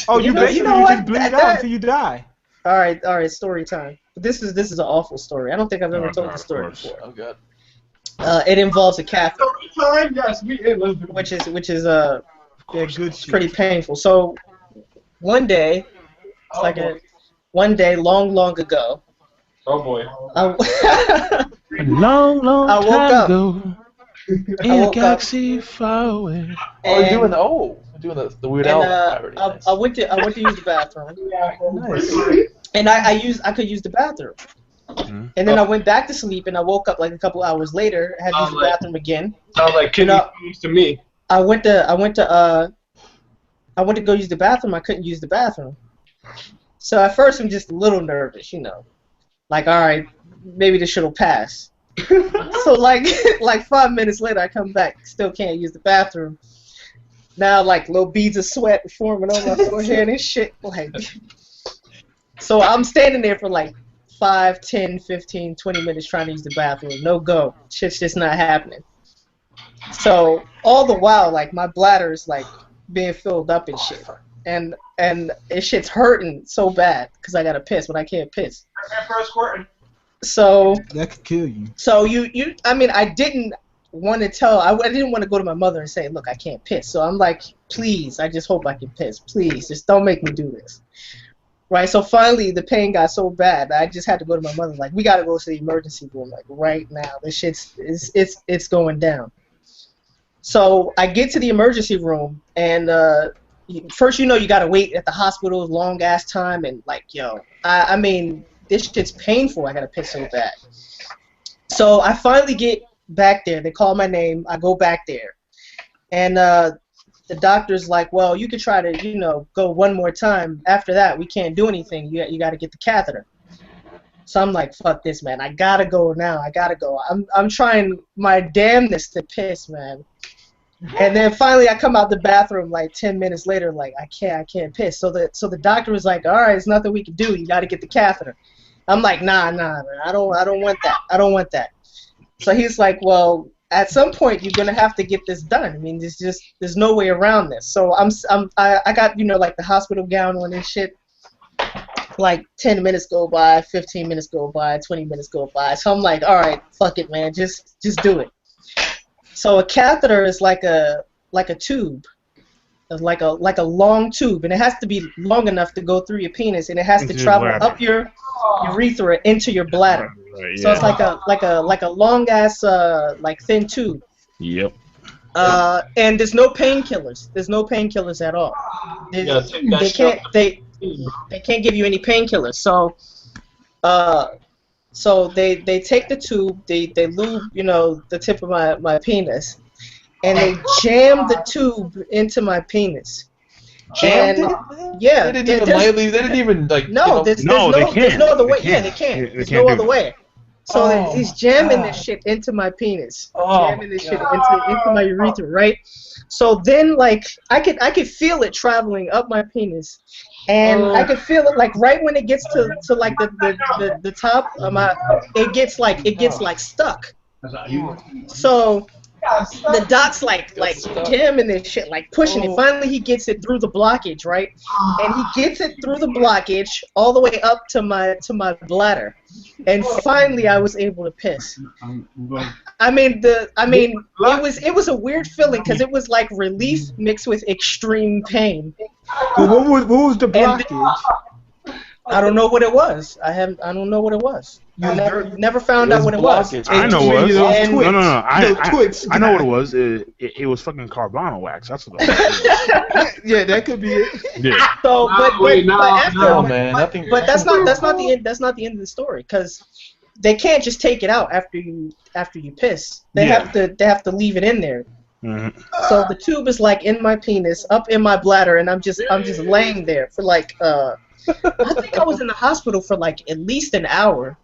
Oh, you know just bleed out until you die. All right, story time. This is an awful story. I don't think I've ever told this story before. Oh god. It involves a catheter. Story time, yes, which is Good pretty painful. So one day, one day long ago. Oh boy. I, Long I woke time up. ago. In a galaxy far away. Oh, you're doing the Weird Al parody. I went to use the bathroom. Nice. And I could use the bathroom. Mm-hmm. And then I went back to sleep, and I woke up like a couple hours later. I had to use the bathroom again. Sounds like kidney stones to me. I went to go use the bathroom. I couldn't use the bathroom. So at first I'm just a little nervous, like, all right, maybe this shit'll pass. So like 5 minutes later, I come back, still can't use the bathroom. Now like little beads of sweat forming on my forehead and shit. Like, so I'm standing there for like 5, 10, 15, 20 minutes trying to use the bathroom. No go. Shit's just not happening. So all the while, like, my bladder is like being filled up and shit, and it shit's hurting so bad because I gotta piss, but I can't piss. So that could kill you. So I mean, I didn't want to tell. I didn't want to go to my mother and say, look, I can't piss. So I'm like, please, I just hope I can piss. Please, just don't make me do this. Right. So finally, the pain got so bad that I just had to go to my mother. Like, we gotta go to the emergency room, like right now. This shit's it's going down. So I get to the emergency room, and first, you gotta wait at the hospital, long ass time, and like, I mean, this shit's painful. I gotta piss so bad. So I finally get back there. They call my name. I go back there, and the doctor's like, well, you could try to, go one more time. After that, we can't do anything. You gotta get the catheter. So I'm like, fuck this, man. I gotta go now. I gotta go. I'm trying my damnness to piss, man. And then finally, I come out the bathroom like 10 minutes later, like I can't piss. So the doctor was like, all right, there's nothing we can do. You got to get the catheter. I'm like, nah, I don't want that. I don't want that. So he's like, well, at some point you're gonna have to get this done. I mean, there's no way around this. So I got like the hospital gown on and shit. Like 10 minutes go by, 15 minutes go by, 20 minutes go by. So I'm like, all right, fuck it, man, just do it. So a catheter is like a tube, like a long tube, and it has to be long enough to go through your penis, and it has to travel up your urethra into your bladder. Right, yeah. So it's like a long ass like thin tube. Yep. And there's no painkillers. There's no painkillers at all. They can't give you any painkillers. So they take the tube, they lube, the tip of my penis, and they jam the tube into my penis. Jammed it? Yeah. They didn't even like. No, there's no other way. Yeah, they can't. There's no other way. So he's jamming this shit into my penis, jamming this shit into my urethra, right? So then, like, I could feel it traveling up my penis. And I could feel it like right when it gets to like the top of my, it gets like stuck. So the doc's like jamming this shit, like pushing it. Finally he gets it through the blockage, right? And he gets it through the blockage all the way up to my bladder. And finally I was able to piss. I mean it was a weird feeling because it was like relief mixed with extreme pain. Well, what was the blockage? I don't know what it was. I don't know what it was. I never found out what it was. I know what it was. No. I know what it was. Yeah. It was fucking carbonyl wax. That's what it was. Yeah, that could be it. Yeah. So, but that's not the end. That's not the end of the story because they can't just take it out after you piss. They have to leave it in there. Mm-hmm. So the tube is like in my penis, up in my bladder, and I'm just laying there for like I think I was in the hospital for like at least an hour,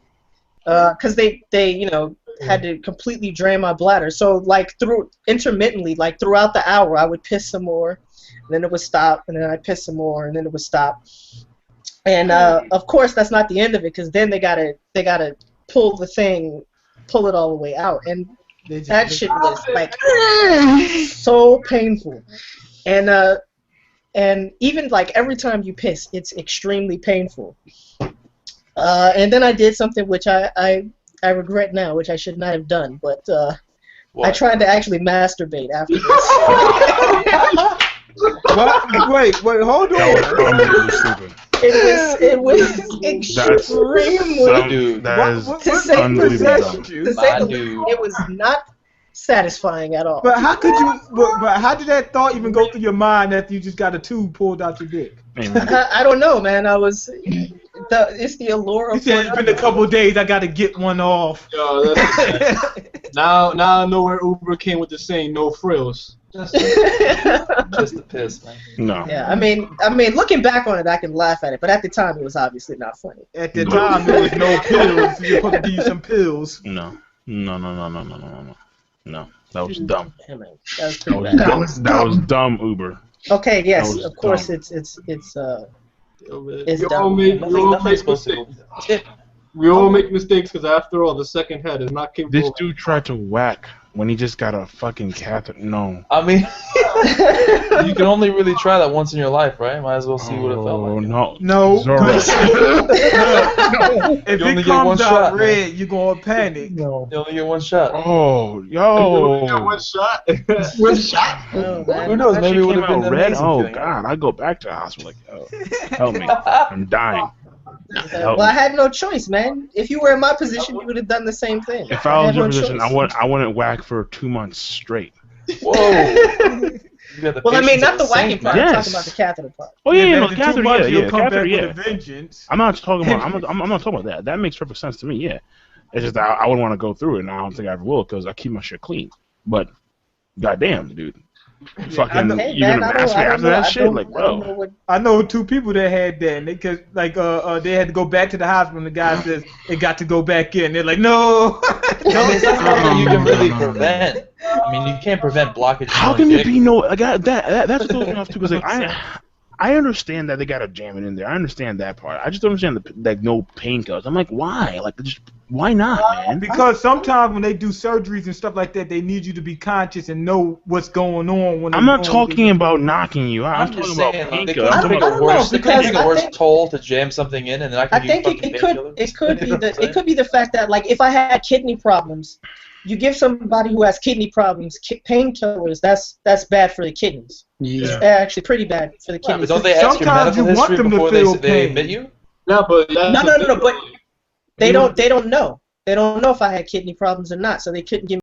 because they had to completely drain my bladder. So like intermittently, like throughout the hour, I would piss some more, and then it would stop, and then I'd piss some more, and then it would stop. And of course that's not the end of it, because then they gotta pull it all the way out, and that shit was like so painful. And and even like every time you piss, it's extremely painful. And then I did something which I regret now, which I should not have done, but I tried to actually masturbate afterwards. Wait, hold on. It was extremely. It was not satisfying at all. But how could you? But how did that thought even go through your mind after you just got a tube pulled out your dick? I don't know, man. It's the allure of. You said it's been a couple of days. I got to get one off. Yo, that's now I know where Uber came with the saying "no frills." Just the piss, man. No. Yeah, I mean, looking back on it, I can laugh at it, but at the time, it was obviously not funny. At the time, there was no pills. You're supposed to give you some pills. No, that was dumb. Yeah, man, that was pretty bad. That was dumb, Uber. Okay, yes, of course, dumb. it's We all dumb. make Nothing's supposed mistakes. to. We all make mistakes because after all, the second head is not capable. This dude tried to whack when he just got a fucking catheter. No. I mean, you can only really try that once in your life, right? Might as well see what it felt like. No. If You only it get one comes out shot, red, you're gonna panic. You only get one shot. Oh, You only got yo. one shot. One shot. Oh, man. Who knows? That Maybe shit it would came have been out an red. amazing Oh feeling. God, I go back to the hospital like, yo, help me, I'm dying. Well, I had no choice, man. If you were in my position, you would have done the same thing. If I was had in your no position, choice. I wouldn't whack for 2 months straight. Whoa. Well, I mean, not the whacking part. man. I'm Yes. talking about the catheter part. Oh yeah, no, after 2 catheter, months, yeah, you'll come catheter, back yeah. with a vengeance. I'm not talking about. I'm not talking about that. That makes perfect sense to me. Yeah, it's just that I wouldn't want to go through it, and I don't think I ever will because I keep my shit clean. But goddamn, dude, fucking, Hey, you're man, gonna I don't mask me after know. that I shit, don't- like, I don't know bro. what- I know 2 people that had that, and they had to go back to the hospital, and the guy says they got to go back in. They're like, no. I mean, it's not something that you can really prevent. I mean, you can't prevent blockage. How can it be no? Like, that's throws me off too. Because like I understand that they gotta jam it in there. I understand that part. I just don't understand that no painkillers. I'm like, why? Like, just why not, man? Because sometimes when they do surgeries and stuff like that, they need you to be conscious and know what's going on. When I'm not talking about knocking you out. I'm I'm talking just about saying, they painkillers. I'm could talking take a about worse, they could because take a I worse think- toll to jam something in, and then I I could think use fucking painkillers. it could be the fact that, like, if I had kidney problems, you give somebody who has kidney problems painkillers. That's bad for the kidneys. Yeah. It's actually pretty bad for the Yeah, kidneys. but don't they ask your Sometimes medical you want history them to before feel they pain. admit you? Yeah, but No, but they don't know. They don't know if I had kidney problems or not, so they couldn't give me